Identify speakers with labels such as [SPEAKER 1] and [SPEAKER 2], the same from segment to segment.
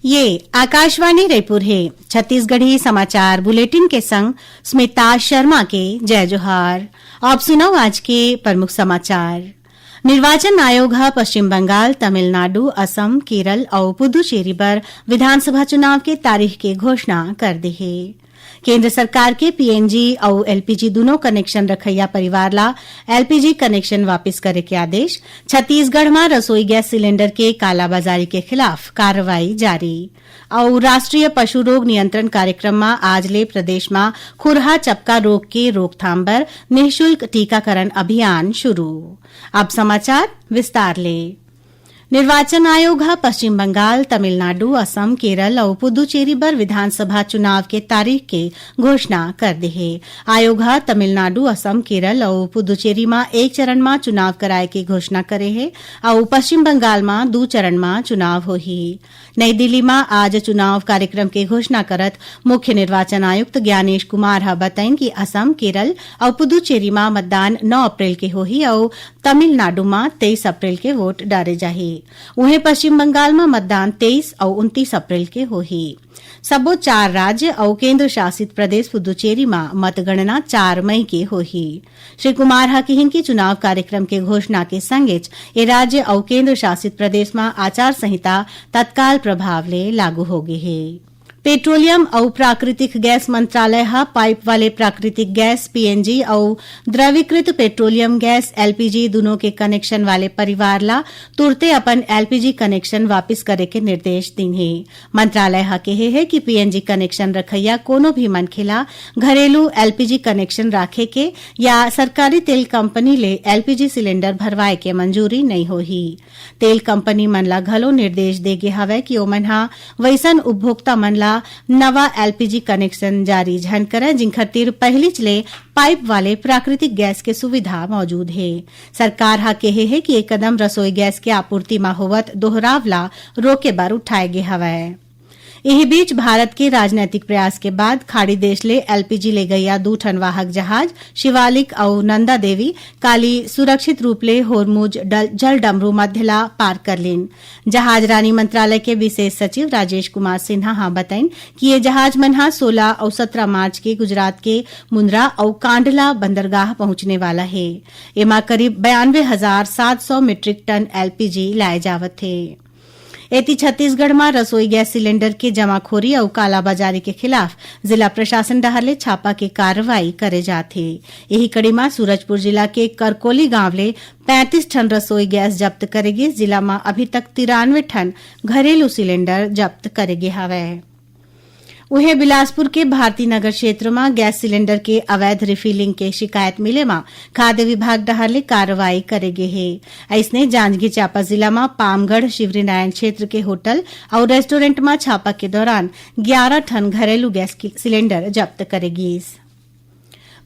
[SPEAKER 1] ये आकाशवाणी रायपुर है। छत्तीसगढ़ी समाचार बुलेटिन के संग स्मिता शर्मा के जय जोहार। आप सुनाओ आज के प्रमुख समाचार। निर्वाचन आयोग पश्चिम बंगाल, तमिलनाडु, असम, केरल और पुदुचेरी पर विधानसभा चुनाव के तारीख की घोषणा कर दी है। केंद्र सरकार के पीएनजी और एलपीजी दोनों कनेक्शन रखैया परिवार ला एलपीजी कनेक्शन वापस करे के आदेश। छत्तीसगढ़ में रसोई गैस सिलेंडर के कालाबाजारी के खिलाफ कार्रवाई जारी। और राष्ट्रीय पशु रोग नियंत्रण कार्यक्रम में आज ले प्रदेश में खुरहा चपका रोग के रोकथाम पर निःशुल्क टीकाकरण अभियान शुरू। अब समाचार विस्तार ले। निर्वाचन आयोग पश्चिम बंगाल, तमिलनाडु, असम, केरल और पुदुचेरी पर विधानसभा चुनाव के तारीख की घोषणा कर दी है। आयोग तमिलनाडु, असम, केरल और पुदुचेरी में एक चरण में चुनाव कराए की घोषणा करे है और पश्चिम बंगाल में 2 चरण में चुनाव होही। नई दिल्ली में आज चुनाव कार्यक्रम की घोषणा करत मुख्य निर्वाचन आयुक्त ज्ञानेश कुमार बताइन कि असम, केरल और पुदुचेरी में मतदान 9 अप्रैल के होही और तमिलनाडु में 23 अप्रैल के वोट डाले जाही। वहीं पश्चिम बंगाल में मतदान 23 और 29 अप्रैल के होही। सबो 4 राज्य और केंद्र शासित प्रदेश पुदुचेरी में मतगणना 4 मई के होही। श्री कुमार कहिन कि चुनाव कार्यक्रम के घोषणा के संगे ये राज्य और केंद्र शासित प्रदेश में आचार संहिता तत्काल प्रभाव ले लागू होगी है। पेट्रोलियम और प्राकृतिक गैस मंत्रालय पाइप वाले प्राकृतिक गैस पीएनजी और द्रवीकृत पेट्रोलियम गैस एलपीजी दोनों के कनेक्शन वाले परिवार ला तुरते अपन एलपीजी कनेक्शन वापस करे के निर्देश दिन है। मंत्रालय कहे है कि पीएनजी कनेक्शन रखैया कोनो भी मनखेला घरेलू एलपीजी कनेक्शन राखे के या सरकारी तेल कंपनी ले एलपीजी सिलेंडर भरवाए के मंजूरी नहीं होही। तेल कंपनी मन ला घलो निर्देश देगे हवे कि ओमन वैसन उपभोक्ता मन ला नवा एलपीजी कनेक्शन जारी झन करे जिन खातिर पहली चले पाइप वाले प्राकृतिक गैस के सुविधा मौजूद है। सरकार कहे है कि एक कदम रसोई गैस के आपूर्ति में होवत दोहरावला रोके बार उठाए गे हवे। यही बीच भारत के राजनीतिक प्रयास के बाद खाड़ी देश ले एलपीजी ले गया 2 ठन वाहक जहाज शिवालिक और नंदा देवी काली सुरक्षित रूप ले होरमुज जल डमरू मध्यला पार कर लेन। जहाज रानी मंत्रालय के विशेष सचिव राजेश कुमार सिन्हा बताइन कि ये जहाज मन 16 और 17 मार्च के गुजरात के मुंद्रा और कांडला बंदरगाह पहुंचने वाला है। एमा करीब 92,700 मीट्रिक टन एलपीजी लाए जावत थे। एती छत्तीसगढ़ में रसोई गैस सिलेंडर के जमाखोरी और कालाबाजारी के खिलाफ जिला प्रशासन डहर छापा के कार्रवाई करे जाथे। यही कड़ी में सूरजपुर जिला के करकोली गांव ले 35 टन रसोई गैस जब्त करेगी। जिला में अभी तक 93 टन घरेलू सिलेंडर जब्त करेगे हवे। उहे बिलासपुर के भारती नगर क्षेत्र में गैस सिलेंडर के अवैध रिफिलिंग के शिकायत मिले में खाद्य विभाग डहर कार्रवाई करेगे है। ऐसने जांजगीर चांपा जिला में पामगढ़ शिवरीनारायण क्षेत्र के होटल और रेस्टोरेंट में छापा के दौरान 11 टन घरेलू गैस सिलेंडर जब्त करेगी।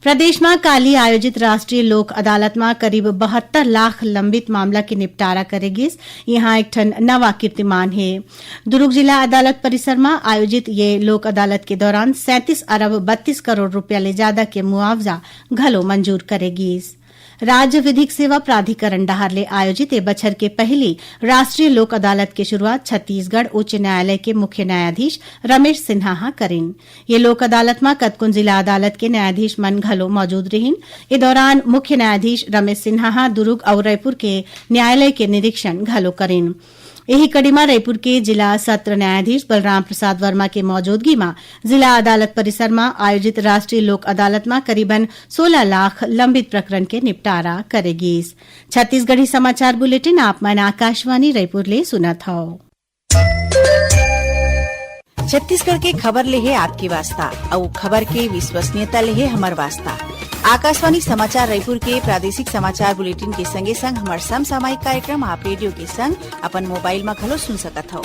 [SPEAKER 1] प्रदेश में काली आयोजित राष्ट्रीय लोक अदालत में करीब 72 लाख लंबित मामला के निपटारा करेगी। यहाँ एक ठन नवा कीर्तिमान है। दुर्ग जिला अदालत परिसर में आयोजित ये लोक अदालत के दौरान 37 अरब 32 करोड़ रुपया ले ज्यादा के मुआवजा घलो मंजूर करेगी। राज्य विधिक सेवा प्राधिकरण डहार ले आयोजित ए बछर के पहली राष्ट्रीय लोक अदालत की शुरुआत छत्तीसगढ़ उच्च न्यायालय के मुख्य न्यायाधीश रमेश सिन्हा करेन। ये लोक अदालत में कतकुन जिला अदालत के न्यायाधीश मन घलो मौजूद रहिन। इस दौरान मुख्य न्यायाधीश रमेश सिन्हा दुर्ग और रायपुर के न्यायालय के निरीक्षण घलो करेन। यही कड़ी में रायपुर के जिला सत्र न्यायाधीश बलराम प्रसाद वर्मा के मौजूदगी में जिला अदालत परिसर में आयोजित राष्ट्रीय लोक अदालत में करीबन 16 लाख लंबित प्रकरण के निपटारा करेगी। छत्तीसगढ़ी समाचार बुलेटिन आप मन आकाशवाणी रायपुर ले सुनत हव।
[SPEAKER 2] छत्तीसगढ़ के खबर ले है आपकी वास्ता और खबर के विश्वसनीयता ले है हमार वास्ता। आकाशवाणी समाचार रायपुर के प्रादेशिक समाचार बुलेटिन के संगे संग हमार समसामयिक कार्यक्रम आप रेडियो के संग अपन मोबाइल में घलो सुन सकत हो।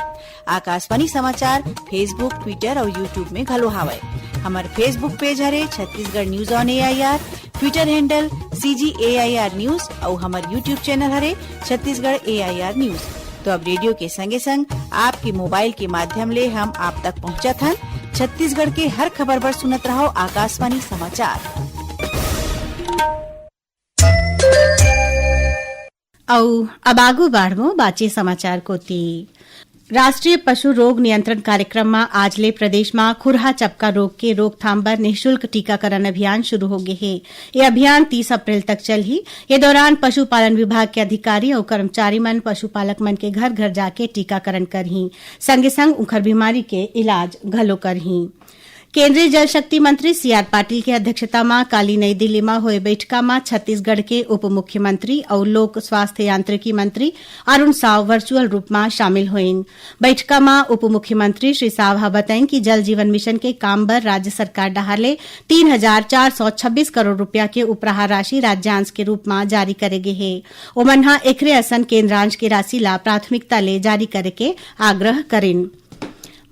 [SPEAKER 2] आकाशवाणी समाचार फेसबुक, ट्विटर और यूट्यूब में घलो हावय। हमार फेसबुक पेज हरे Chhattisgarh news on AIR, Twitter handle CGAIR news और हमार यूट्यूब चैनल हरे छत्तीसगढ़ AIR न्यूज। तो अब रेडियो के संगे संग आपके मोबाइल के माध्यम ले हम आप तक पहुंचत हन। छत्तीसगढ़ के हर खबर पर सुनत रहो आकाशवाणी समाचार।
[SPEAKER 1] अब आगू बाढ़मो बाचे समाचार कोती। राष्ट्रीय पशु रोग नियंत्रण कार्यक्रम में आज ले प्रदेश में खुरहा चपका रोग के रोकथाम पर निःशुल्क टीकाकरण अभियान शुरू हो गए है। ये अभियान 30 अप्रैल तक चलही। ये दौरान पशुपालन विभाग के अधिकारी और कर्मचारी मन पशुपालक मन के घर घर जाके टीकाकरण करही, संगे संग उखर बीमारी के इलाज घलो करही। केंद्रीय जल शक्ति मंत्री सीआर पाटिल की अध्यक्षता में काली नई दिल्ली में हुए बैठका में छत्तीसगढ़ के उप मुख्यमंत्री और लोक स्वास्थ्य यांत्रिकी मंत्री अरुण साव वर्चुअल रूप में शामिल हुईन। बैठका में उप मुख्यमंत्री श्री साव बताईं कि जल जीवन मिशन के काम बर राज्य सरकार डहारले 3,426 करोड़ रुपया के उपराहा राशि राज्यांश के रूप में जारी करे गे हे। ओमन ह एकरे असन केंद्रांश की राशि ला प्राथमिकता ले जारी करे के आग्रह करिन।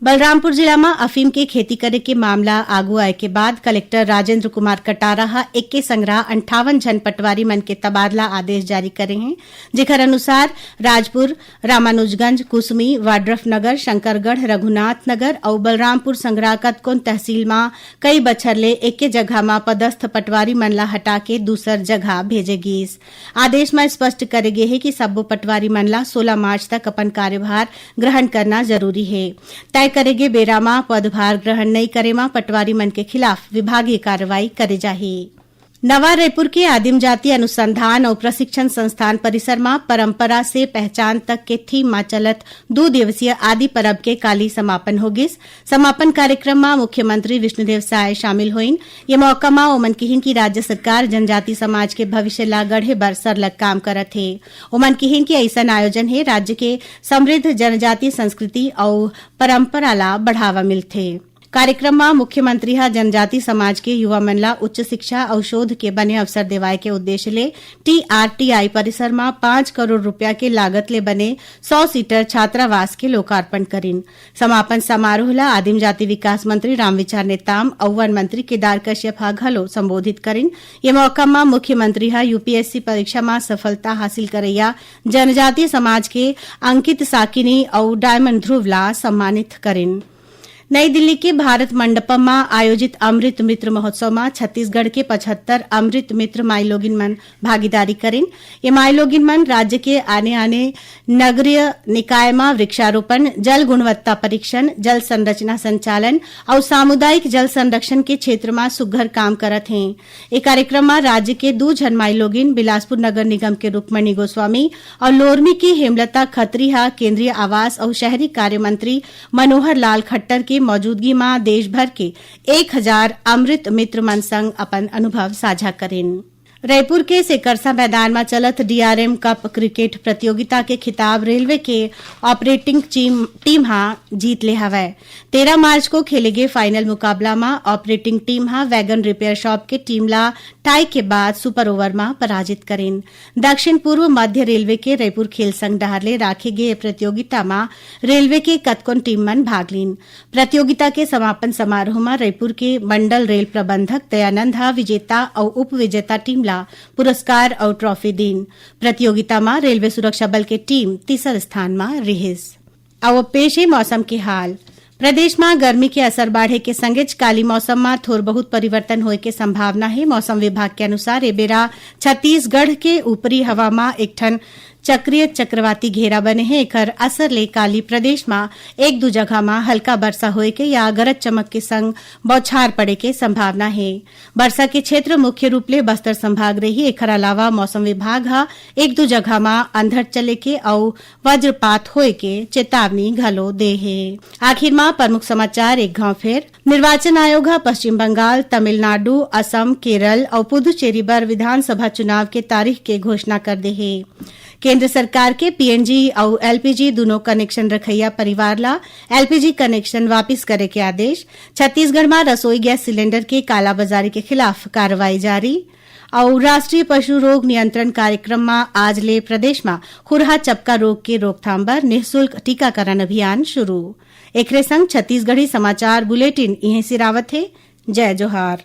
[SPEAKER 1] बलरामपुर जिला में अफीम के खेती करे के मामला आगू आए के बाद कलेक्टर राजेंद्र कुमार कटारा इक्के संग्रह 58 जन पटवारी मन के तबादला आदेश जारी करे हैं, जेकर अनुसार राजपुर, रामानुजगंज, कुसमी, वाड्रफ नगर, शंकरगढ़, रघुनाथ नगर और बलरामपुर संग्रह कतकोन तहसील में कई बछर ले इक्के जगह में पदस्थ पटवारी मन ला हटा के दूसर जगह भेजे गिस। आदेश में स्पष्ट करे गे है कि सब्बो पटवारी मन ला 16 मार्च तक अपन कार्यभार ग्रहण करना जरूरी है। तय करेगे बेरा में पदभार ग्रहण नहीं करे में पटवारी मन के खिलाफ विभागीय कार्रवाई करे जाही। नवा रायपुर के आदिम जाति अनुसंधान और प्रशिक्षण संस्थान परिसर में परंपरा से पहचान तक के थीम में चलत 2 दिवसीय आदि परब के काली समापन हो गिस। समापन कार्यक्रम में मुख्यमंत्री विष्णुदेव साय शामिल हुईन। ये मौका में ओमन कहिन की राज्य सरकार जनजाति समाज के भविष्य ला गढ़े बर सरलग काम करत है। ओमन कहिन की ऐसा आयोजन है राज्य के समृद्ध जनजातीय संस्कृति और परंपरा ला बढ़ावा मिलथे। कार्यक्रम में मुख्यमंत्री जनजाति समाज के युवा मन ला उच्च शिक्षा और शोध के बने अवसर देवाए के उद्देश्य ले TRTI परिसर में 5 करोड़ रुपया के लागत ले बने 100 सीटर छात्रावास के लोकार्पण करिन। समापन समारोह ला आदिम जाति विकास मंत्री रामविचार नेताम और वन मंत्री केदार कश्यप घलो संबोधित करिन। ये मौका में मुख्यमंत्री UPSC परीक्षा में सफलता हासिल करैया जनजातीय समाज के अंकित साकिनी और डायमंड ध्रुव ला सम्मानित करिन। नई दिल्ली के भारत मंडपम में आयोजित अमृत मित्र महोत्सव में छत्तीसगढ़ के 75 अमृत मित्र माईलोगिन मन भागीदारी करें। ये माईलोगिन मन राज्य के आने नगरीय निकाय में वृक्षारोपण, जल गुणवत्ता परीक्षण, जल संरचना संचालन और सामुदायिक जल संरक्षण के क्षेत्र में सुघर काम करत हैं। ये कार्यक्रम में राज्य के 2 जन माईलोगिन बिलासपुर नगर निगम के रुक्मणी गोस्वामी और लोरमी की हेमलता खत्री केंद्रीय आवास और शहरी कार्य मंत्री मनोहर लाल खट्टर के मौजूदगी में देश भर के 1000 अमृत मित्र मन संग अपन अनुभव साझा करें। रायपुर के सेकरसा मैदान में चलत DRM कप क्रिकेट प्रतियोगिता के खिताब रेलवे के ऑपरेटिंग टीम जीत ले हवै। 13 मार्च को खेले गए फाइनल मुकाबला में operating team wagon repair shop के टीम ला टाई के बाद सुपर ओवर में पराजित करें। दक्षिण पूर्व मध्य रेलवे के रायपुर खेल संघ डहारले राखे गए प्रतियोगिता में रेलवे के कतकोन टीम मन भाग लीन। प्रतियोगिता के समापन समारोह में रायपुर के मंडल रेल प्रबंधक दयानंद विजेता और उप विजेता टीम पुरस्कार और ट्रॉफी दीन। प्रतियोगिता में रेलवे सुरक्षा बल के टीम तीसर स्थान में रहिस। अब पेश है मौसम के हाल। प्रदेश में गर्मी के असर बाढ़े के संगे काली मौसम में थोड़ बहुत परिवर्तन होए के संभावना है। मौसम विभाग के अनुसार ए बेरा छत्तीसगढ़ के ऊपरी हवा में एक ठन चक्रीय चक्रवाती घेरा बने हैं। एकर असर ले काली प्रदेश में 1-2 जगह में हल्का वर्षा होए के या गरज चमक के संग बौछार पड़े के संभावना है। वर्षा के क्षेत्र मुख्य रूप ले बस्तर संभाग रही। एकर अलावा मौसम विभाग 1-2 जगह में अंधड़ चले के और वज्रपात होए के चेतावनी घलो दे है। आखिर में प्रमुख समाचार एक गांव फेर। निर्वाचन आयोग पश्चिम बंगाल, तमिलनाडु, असम, केरल और पुदुचेरी बर विधानसभा चुनाव के तारीख के घोषणा कर दे है। केंद्र सरकार के PNG और LPG दोनों कनेक्शन रखैया परिवार ला LPG कनेक्शन वापस करे के आदेश। छत्तीसगढ़ में रसोई गैस सिलेंडर के कालाबाजारी के खिलाफ कार्रवाई जारी। और राष्ट्रीय पशु रोग नियंत्रण कार्यक्रम में आज ले प्रदेश में खुरहा चपका रोग के रोकथाम पर निःशुल्क टीकाकरण अभियान शुरू। एकरे संग छत्तीसगढ़ी समाचार बुलेटिन इहे सिरावत है। जय जोहार।